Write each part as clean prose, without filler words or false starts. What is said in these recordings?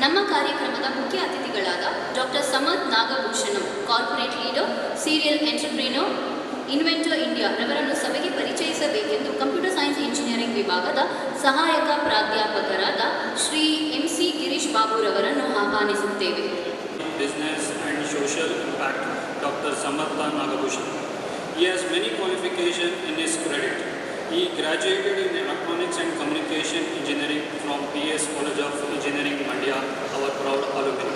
ನಮ್ಮ ಕಾರ್ಯಕ್ರಮದ ಮುಖ್ಯ ಅತಿಥಿಗಳಾದ doctor Samarth Nagabhushanam, corporate leader, serial entrepreneur, inventor India ರವರನ್ನು ಸಭೆಗೆ ಪರಿಚಯಿಸಬೇಕೆಂದು ಕಂಪ್ಯೂಟರ್ ಸೈನ್ಸ್ ಇಂಜಿನಿಯರಿಂಗ್ ವಿಭಾಗದ ಸಹಾಯಕ ಪ್ರಾಧ್ಯಾಪಕರಾದ Shri MC Girish ಬಾಬುರವರನ್ನು ಆಹ್ವಾನಿಸುತ್ತೇವೆ. Business and social impact, Dr. Samartha Nagabhushan. He has many qualifications in his credit. He graduated in Electronics and Communication Engineering from PESCE College of Engineering, MANDYA, our proud alumni.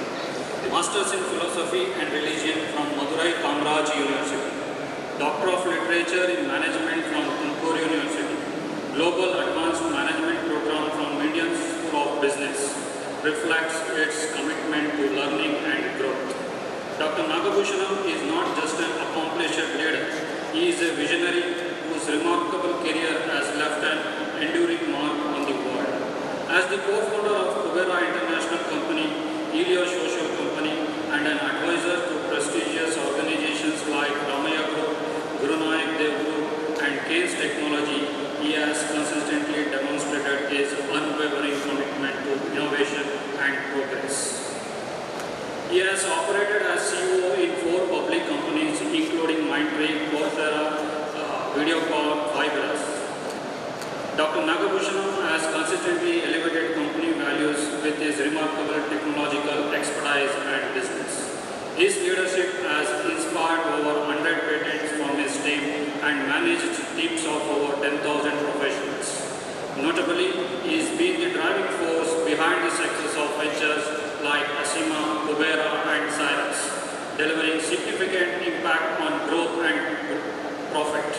Masters in Philosophy and Religion from Madurai Kamraj University. Doctor of Literature in Management from Tumakuru University. Global Advanced Management Program from Indian School of Business. Reflects its commitment to learning and growth. Dr. Nagabhushanam is not just an accomplished leader. He is a visionary whose remarkable career has left an enduring mark on the world. As the co-founder of Kubera International Company, Helios Social Company, and an advisor to prestigious organizations like Ramaya Group, Guru Nanak Dev Group, and Case Technology, he has consistently demonstrated his unwavering commitment to innovation and progress. He has operated as CEO in 4 public companies, including Mindtree, Coursera, Videocon, Fibers. Dr. Nagabhushanam has consistently elevated company values with his remarkable technological expertise and business. His leadership has inspired over 100 patents from his team and managed teams of over 10,000 professionals. Notably, he has been the driving force behind the success of ventures like Asima, Kubera, and Cyrus, delivering significant impact on growth and profit.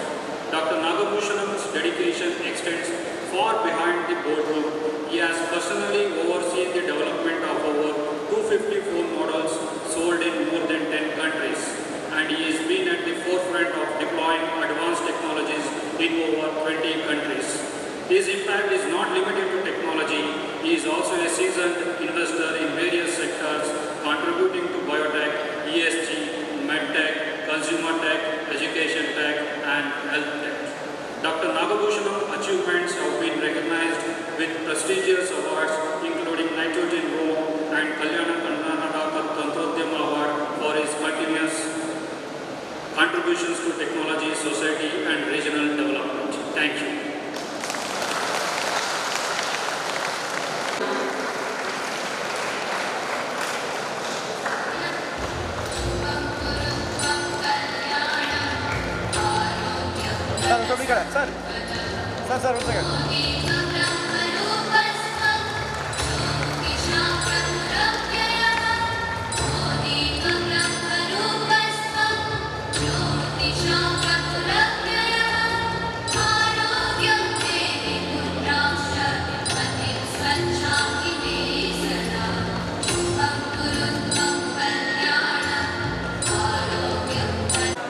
Dr. Nagabhushanam's dedication extends far behind the boardroom. He has personally overseen the development of over 250 phone models sold in more than 10 countries, and he has been at the forefront of deploying advanced technologies in over 20 countries. His impact is not limited to technology. He is also a seasoned investor in various sectors, contributing to biotech, ESG, medtech, consumer tech, education tech, and health tech. Dr. Nagabhushanam's achievements have been recognized with prestigious awards, including Nitrogen Rome and Kalyana Karnataka Tantrodhyama Award for his continuous contributions to technology, society, and regional development. Thank you. Sir, 1 second.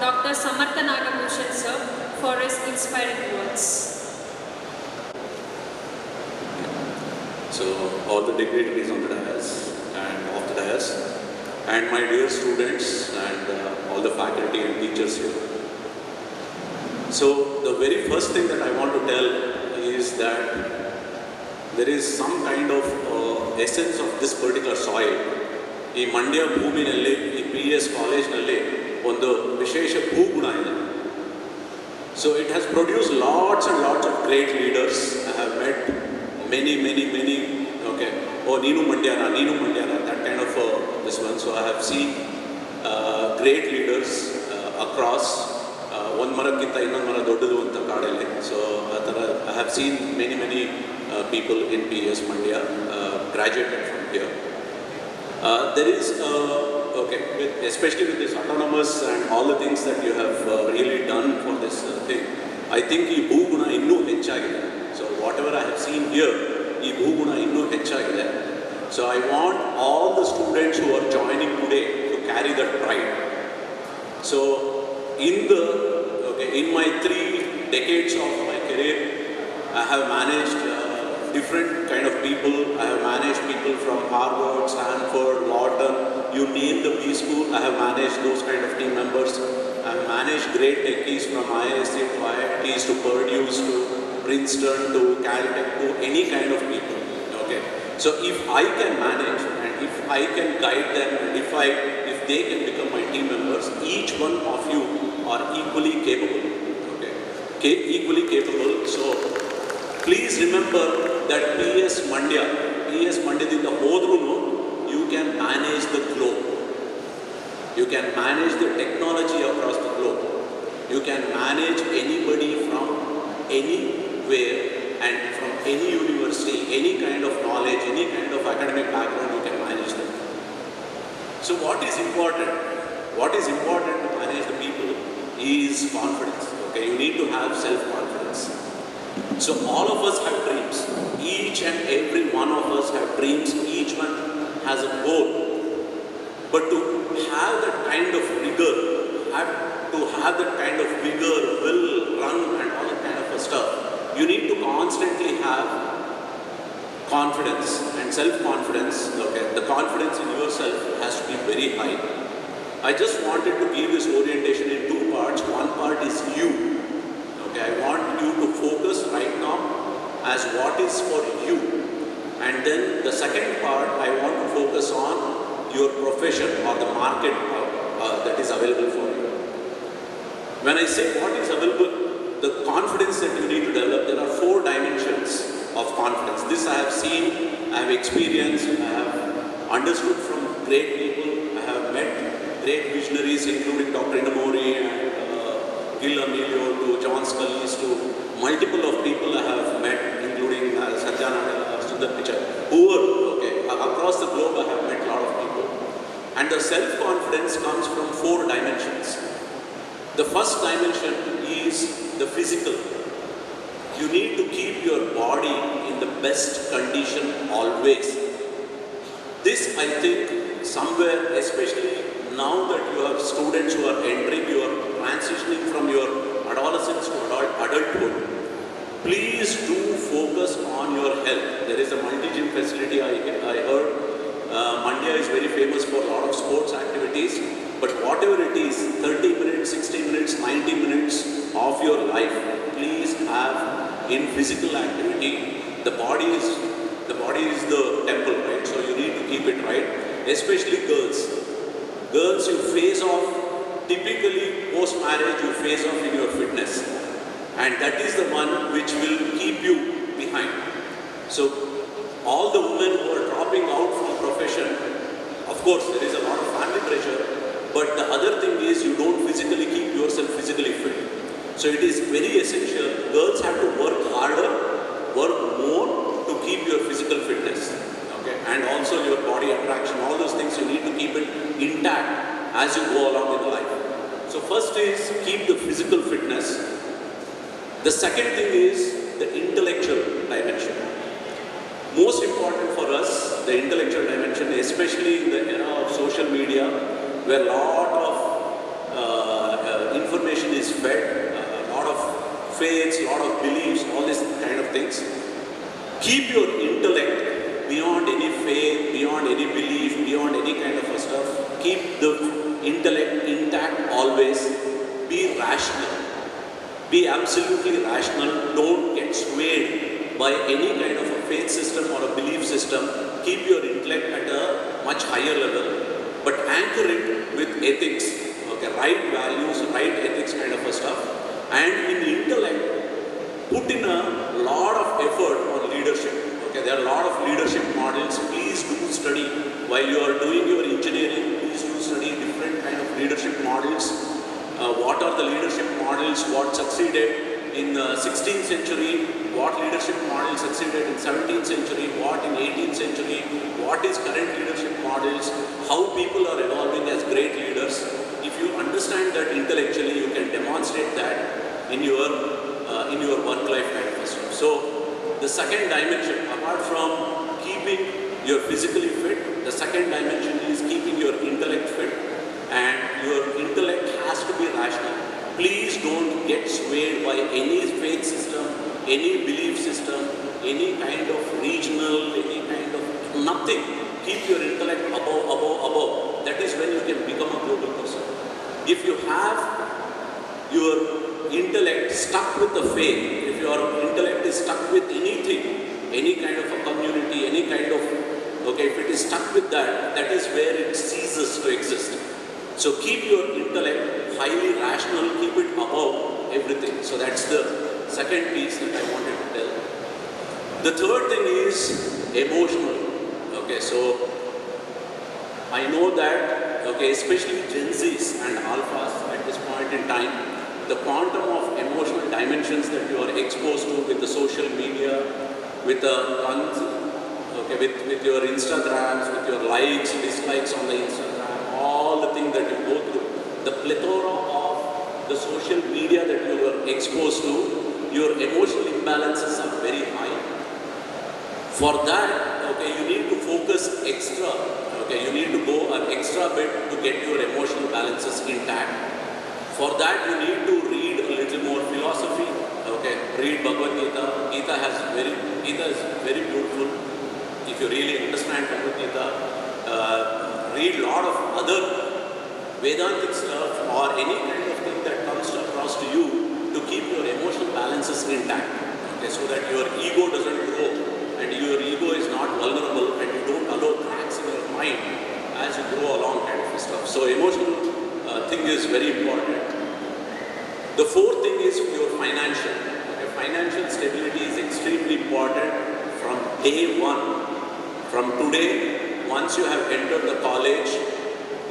Dr. Samartha Nagabhushan, sir, for his inspiring words. So, all the dignitaries on the dais and off the dais, and my dear students and all the faculty and teachers here. So, the very first thing that I want to tell is that there is some kind of essence of this particular soil. ಈ ಮಂಡ್ಯ ಭೂಮಿನಲ್ಲಿ, ಈ PES ಕಾಲೇಜ್ನಲ್ಲಿ ಒಂದು ವಿಶೇಷ ಭೂಗುಣ ಇದೆ. So, it has produced lots and lots of great leaders. I have met many, okay, oh, Neenu Mandyana, that kind of this one. So I have seen great leaders across one marakkinta innond mara doddadu anta kaadalli. So I have seen many people in PES Mandya graduated from here. There is, okay, especially with this autonomous and all the things that you have really done for this thing, I think ಈ ಭೂಗುಣ ಇನ್ನೂ ಹೆಚ್ಚಾಗಿದೆ. So whatever I have seen here, ಈ ಭೂಗುಣ ಇನ್ನೂ ಹೆಚ್ಚಾಗಿದೆ. So I want all the students who are joining today to carry that pride. So in my 3 decades of my career, I have managed different kind of people. I have managed people from Harvard, Stanford, Wharton, you name the B school, I have managed those kind of team members. I have managed great techies from IISc to IITs to Purdue to Princeton to Caltech to any kind of people. Okay, so if I can manage and if I can guide them, and if they can become my team members, each one of you are equally capable. Okay, equally capable. So please remember that PS Mandya in the Hodruno, you can manage the globe. You can manage the technology across the globe. You can manage anybody from anywhere and from any university, any kind of knowledge, any kind of academic background, you can manage them. So what is important? What is important to manage the people is confidence. Okay, you need to have self-confidence. So all of us have dreams. Each and every one of us have dreams. Each one has a goal. But to have that kind of rigor, will, run and all that kind of stuff, you need to constantly have confidence and self-confidence. Okay, the confidence in yourself has to be very high. I just wanted to give this orientation in two parts. One part is you. Okay, I want you to focus right now as what is for you. And then the second part, I want to focus on your profession or the market that is available for you. When I say what is available, the confidence that you need to develop, there are 4 dimensions of confidence. This I have seen, I have experienced, I have understood from great people, I have met great visionaries including Dr. Inamori and Gil Amelio to John Scully's to multiple of people I have met, including Satyanarayana, Sundar Pichai, who were, across the globe I have met a lot of people. And the self-confidence comes from 4 dimensions. The first dimension is the physical. You need to keep your body in the best condition always. This, I think, somewhere, especially now that you have students who are entering, you are transitioning from your adolescence to adulthood, please do focus on your health. There is a multi-gym facility I heard. Mandya is very famous for a lot of sports activities, but whatever it is, 30 minutes, 60 minutes, 90 minutes of your life, please have in physical activity. The body is the temple, right? So you need to keep it right, especially girls. Girls, you face off, typically post-marriage, you face off in your fitness. And that is the one which will keep you behind. So all the women who are dropping out from profession, of course there is a lot of family pressure, but the other thing is you don't physically keep yourself physically fit. So it is very essential. Girls have to work harder, work more to keep your physical fitness. Okay? And also your body attraction, all those things you need to keep it intact as you go along in life. So first is keep the physical fitness. The second thing is the intellectual dimension. Most important for us, the intellectual dimension, especially in the era of social media, where a lot of information is fed, a lot of faiths, a lot of beliefs, all these kind of things. Keep your intellect beyond any faith, beyond any belief, beyond any kind of stuff. Keep the intellect intact always. Be rational. Be absolutely rational. Don't get swayed by any kind of a faith system or a belief system. Keep your intellect at a much higher level, but anchor it with ethics, okay, right values, right ethics kind of a stuff. And in intellect, put in a lot of effort on leadership. Okay, there are a lot of leadership models. Please do study while you are doing your engineering. Please do study different kind of leadership models. What are the leadership models? What succeeded in the 16th century? What leadership models succeeded in 17th century? What in 18th century? What is current leadership models? How people are evolving as great leaders? If you understand that intellectually, you can demonstrate that in your work-life kind of stuff. So the second dimension, apart from keeping your physically fit, the second dimension is keeping your intellect fit. And your intellect has to be rational. Please don't get swayed by any faith system, any belief system, any kind of regional, any kind of nothing. Keep your intellect above. That is when you can become a global person. If you have your intellect stuck with the faith, if your intellect is stuck with anything, any kind of a community, any kind of okay, if it is stuck with that, that is where it ceases to exist. So keep your intellect highly rational, keep it above everything. So that's the second piece that I wanted to tell. The third thing is emotional. Okay, so I know that, okay, especially Gen Zs and Alphas at this point in time, the quantum of emotional dimensions that you are exposed to with the social media, with the with your Instagrams, with your likes, dislikes on the Instagram, all the things that you go through, the plethora of the social media that you are exposed to, your emotional imbalances are very high. For that, okay, you need to focus extra. Okay, you need to go an extra bit to get your emotional balances intact. For that, you need to read a little more philosophy. Okay, read Bhagavad Gita. Gita is very beautiful. If you really understand Bhagavad Gita, read a lot of other Vedantic stuff or any kind of thing that comes across to you to keep your emotional balances intact. Okay, so that your ego doesn't grow and your ego is not vulnerable and you don't allow cracks in your mind as you grow along kind of stuff. So emotional thing is very important. The fourth thing is your financial. Okay, financial stability is extremely important from day one. From today, once you have entered the college,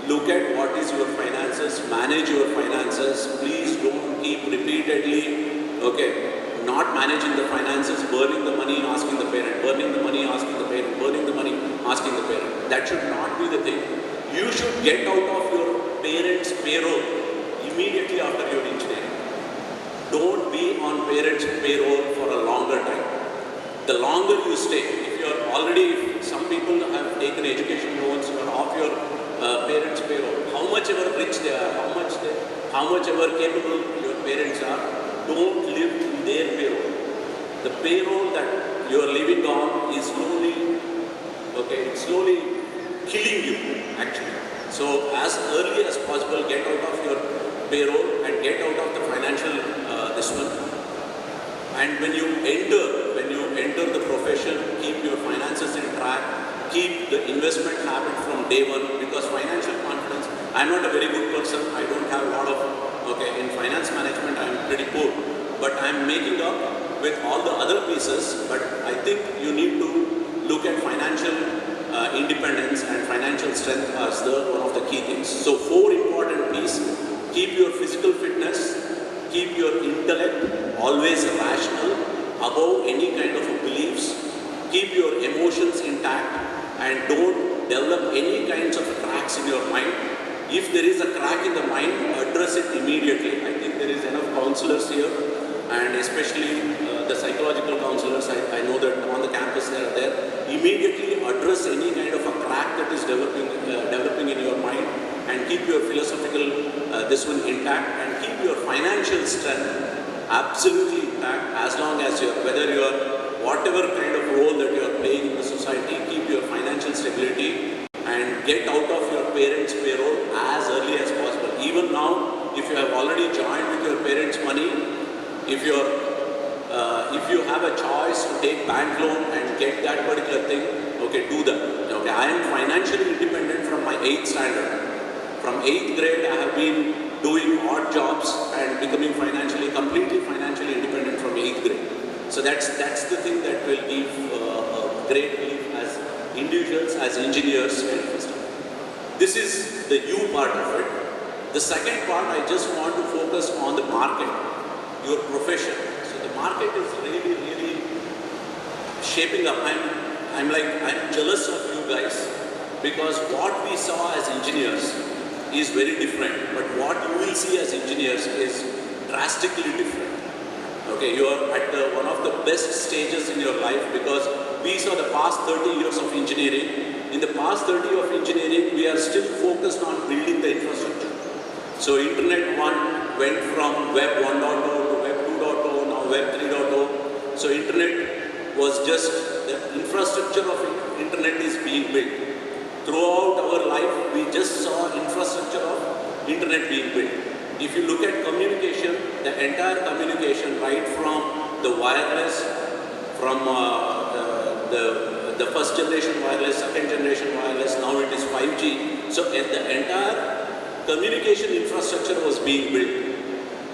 look at what is your finances, manage your finances. Please don't keep repeatedly, okay, not managing the finances, burning the money, asking the parent, burning the money, asking the parent, burning the money, asking the parent. That should not be the thing. You should get out of your parents' payroll immediately after your engineering. Don't be on parents' payroll for a longer time. The longer you stay, if you are already, some people have taken education loans, you are off your parents' payroll. How much ever rich they are, how much ever capable your parents are, don't live in their payroll. The payroll that you are living on is slowly, okay, it's slowly killing you actually. So as early as possible, get out of your payroll and get out of the financial this one. And when you enter the profession, keep your finances in track, keep the investment habit from day one, because financial confidence, I'm not a very good person, I don't have a lot of, okay, in finance management I'm pretty poor, but I'm making up with all the other pieces. But I think you need to look at financial independence and financial strength as one of the key things. So 4 important pieces: keep your physical fitness, keep your intellect always rational, above any kind of beliefs, keep your emotions intact, and don't develop any kinds of cracks in your mind. If there is a crack in the mind, address it immediately. I think there is enough counselors here, and especially the psychological counselors, I know that on the campus they are there. Immediately address any kind of a crack that is developing in your mind, and keep your philosophical this one intact, and keep your financial strength absolutely intact. As long as whether you are whatever kind of role that you are playing in the society, keep your financial stability and get out of your parents' payroll as early as possible. Even now, if you have already joined with your parents' money, if you have a choice to take bank loan and get that particular thing, okay, do that. Okay, I am financially independent from my 8th standard. From 8th grade, I have been doing odd jobs and becoming completely financially independent from 8th grade. So that's the thing that will give a great relief as individuals, as engineers, and stuff. This is the you part of it. The second part, I just want to focus on the market, your profession. So the market is really, really shaping up. I'm jealous of you guys, because what we saw as engineers is very different, but what you will see as engineers is drastically different. Okay, you are at one of the best stages in your life, because we saw the past 30 years of engineering. In the past 30 years of engineering, we are still focused on building the infrastructure. So Internet 1 went from Web 1.0 to Web 2.0, now Web 3.0. So Internet was just, the infrastructure of Internet is being built. Throughout our life, we just saw infrastructure of Internet being built. If you look at communication, the entire communication, right from the wireless, from the the first generation wireless, second generation wireless, now it is 5G. So the entire communication infrastructure was being built.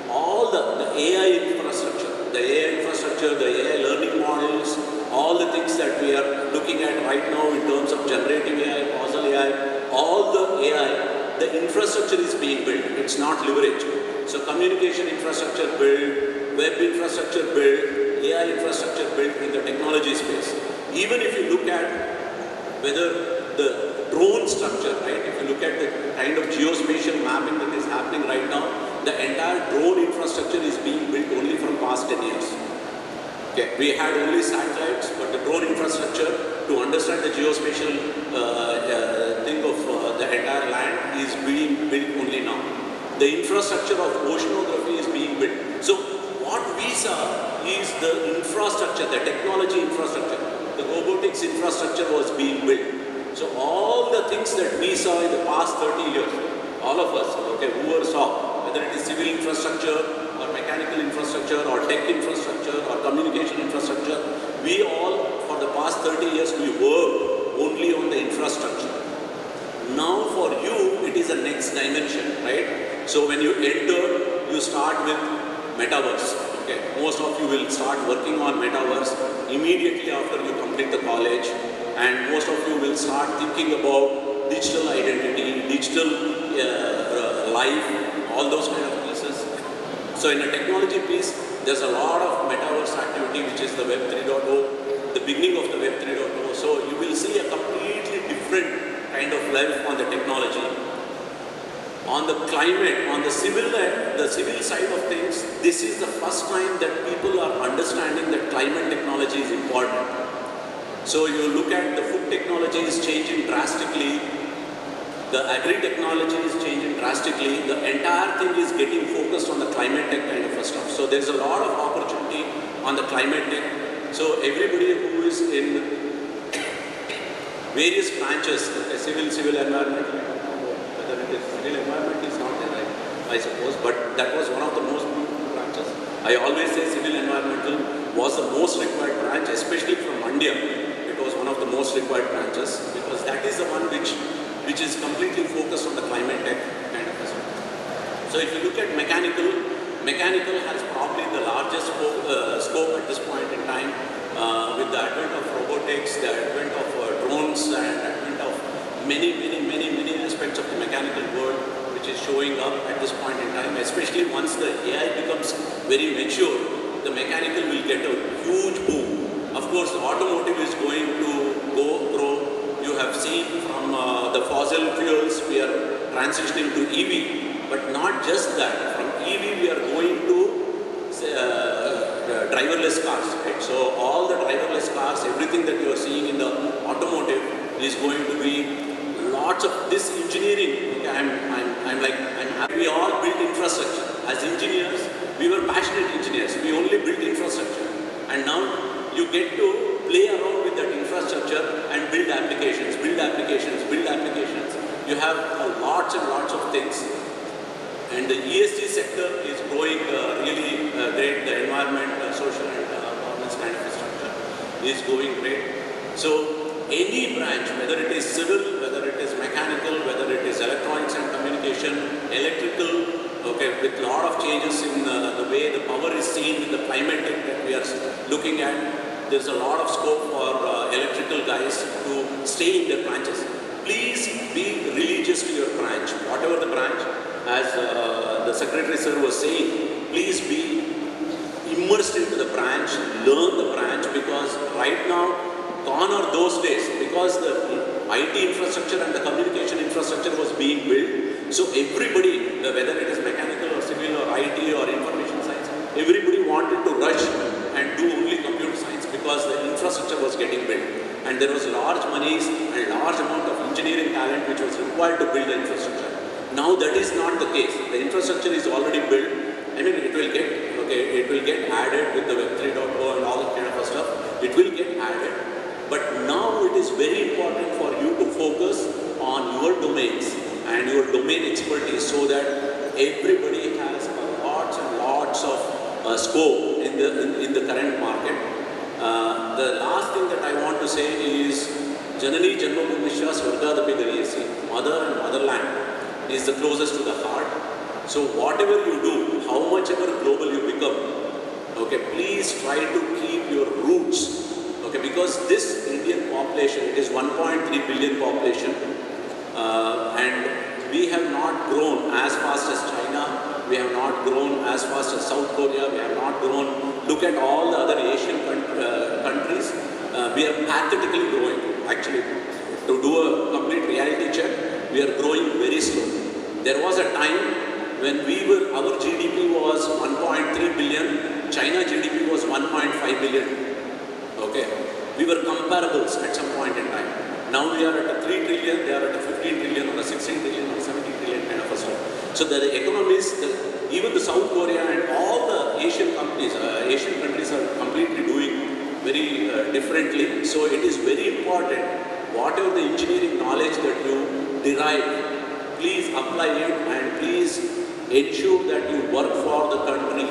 All the AI infrastructure, the AI learning models, all the things that we are looking at right now in terms of generative AI, causal AI, all the AI, the infrastructure is being built. It's not leveraged. So communication infrastructure built, web infrastructure built, AI infrastructure built in the technology space. Even if you look at whether the drone structure, right? If you look at the kind of geospatial mapping that is happening right now, the entire drone infrastructure is being built only from past 10 years. Okay, we had only satellites, but the drone infrastructure to understand the geospatial thing of the entire land is being built only now. The infrastructure of oceanography is being built. So what we saw is the infrastructure, the technology infrastructure, the robotics infrastructure was being built. So all the things that we saw in the past 30 years, all of us, okay, whoever saw, whether it is civil infrastructure or mechanical infrastructure or tech infrastructure or communication infrastructure, we all, for the past 30 years, we worked only on the infrastructure. Now for you, it is a next dimension, right? So when you enter, you start with metaverse. Okay, most of you will start working on metaverse immediately after you complete the college. And most of you will start thinking about digital identity, digital life, all those kind of pieces. So in a technology piece, there's a lot of metaverse activity, which is the Web 3.0, the beginning of the Web 3.0. So you will see a completely different kind of life on the technology. On the climate, on the civil side of things, this is the first time that people are understanding that climate technology is important. So you look at the food technology is changing drastically, the agri-technology is changing drastically, the entire thing is getting focused on the climate tech kind of stuff. So there's a lot of opportunity on the climate tech. So everybody who is in various branches, civil environmental, whether it is civil environment is not there, I suppose, but that was one of the most beautiful branches. I always say civil environmental was the most required branch, especially from MANDYA. Was one of the most required branches because that is the one which is completely focused on the climate tech kind of stuff. So if you look at mechanical has probably the largest scope at this point in time with the advent of robotics, the advent of drones, and advent of many aspects of the mechanical world which is showing up at this point in time, especially once the AI becomes very mature, the mechanical will get a huge boom. Of course, the automotive is going to grow. You have seen from the fossil fuels, we are transitioning to EV, but not just that. From EV, we are going to driverless cars. Right? So all the driverless cars, everything that you are seeing in the automotive is going to be lots of this engineering. Okay, I'm happy. We all built infrastructure. As engineers, we were passionate engineers. We only built infrastructure, and now you get to play around with that infrastructure and build applications. You have lots and lots of things. And the ESG sector is growing really great. The environment, social and governance kind of structure is going great. So any branch, whether it is civil, whether it is mechanical, whether it is electronics and communication, electrical, okay, with a lot of changes in the way the power is seen in the climate that we are looking at, there's a lot of scope for electrical guys to stay in their branches. Please be religious to your branch, whatever the branch, as the Secretary Sir was saying, please be immersed into the branch, learn the branch, because right now, gone are those days, because the IT infrastructure and the communication infrastructure was being built. So everybody, whether it is mechanical or civil or IT or information science, everybody wanted to rush and do only computer science because the infrastructure was getting built. And there was large monies and large amount of engineering talent which was required to build the infrastructure. Now that is not the case. The infrastructure is already built. I mean, it will get added with the Web 3.0 and all that kind of stuff. It will get added. But now it is very important for you to focus on your domains and your domain expertise so that everybody has lots and lots of scope in the current market. The last thing that I want to say is Janani Janmabhumishya Swargadapi Gariyasi. Mother and motherland is the closest to the heart. So whatever you do, how much ever global you become, okay, please try to keep your roots. Okay, because this Indian population, it is 1.3 billion population, and we have not grown as fast as China, we have not grown as fast as South Korea, we have not grown, look at all the other Asian countries, we are pathetically growing. Actually, to do a complete reality check, we are growing very slow. There was a time when our GDP was 1.3 billion, China GDP was 1.5 billion. Okay, we were comparables at some point in time. Now we are at a 3 trillion, they are at a 15 trillion or a 16 trillion or 17 trillion kind of a stuff. So the economies, even the South Korea and all the Asian companies, Asian countries are completely doing very differently. So it is very important, whatever the engineering knowledge that you derive, please apply it and please ensure that you work for the country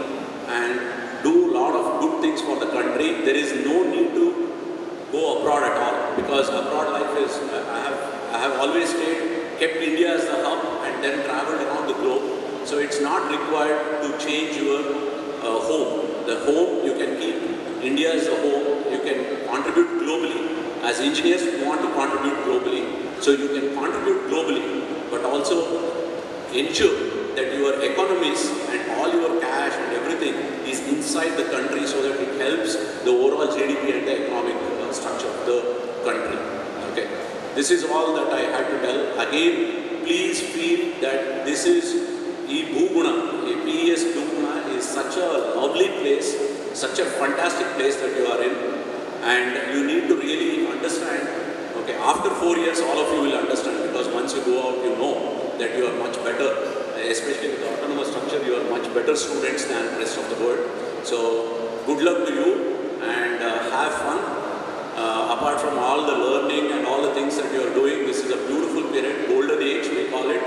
and do a lot of good things for the country. There is no need to go abroad at all, because abroad life is, I have always kept India as the hub and then traveled around the globe. So it's not required to change your home. The home you can keep, India as a home, you can contribute globally. As engineers, we want to contribute globally. So you can contribute globally, but also ensure that your economies and all your cash and everything is inside the country so that it helps the overall GDP and the economic structure of the country. Okay, this is all that I had to tell. Again, please feel that this is Bhuguna, PES Bhuguna is such a lovely place, such a fantastic place that you are in, and you need to really understand. Okay, after 4 years, all of you will understand, because once you go out, you know that you are much better, especially with the autonomous structure, you are much better students than the rest of the world. So, good luck to you and have fun. Apart from all the learning and all the things that you are doing, this is a beautiful period, golden age we call it.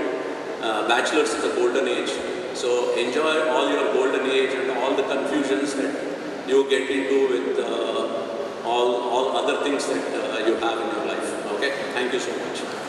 Bachelor's is a golden age. So enjoy all your golden age and all the confusions that you get into with all other things that you have in your life. Okay, thank you so much.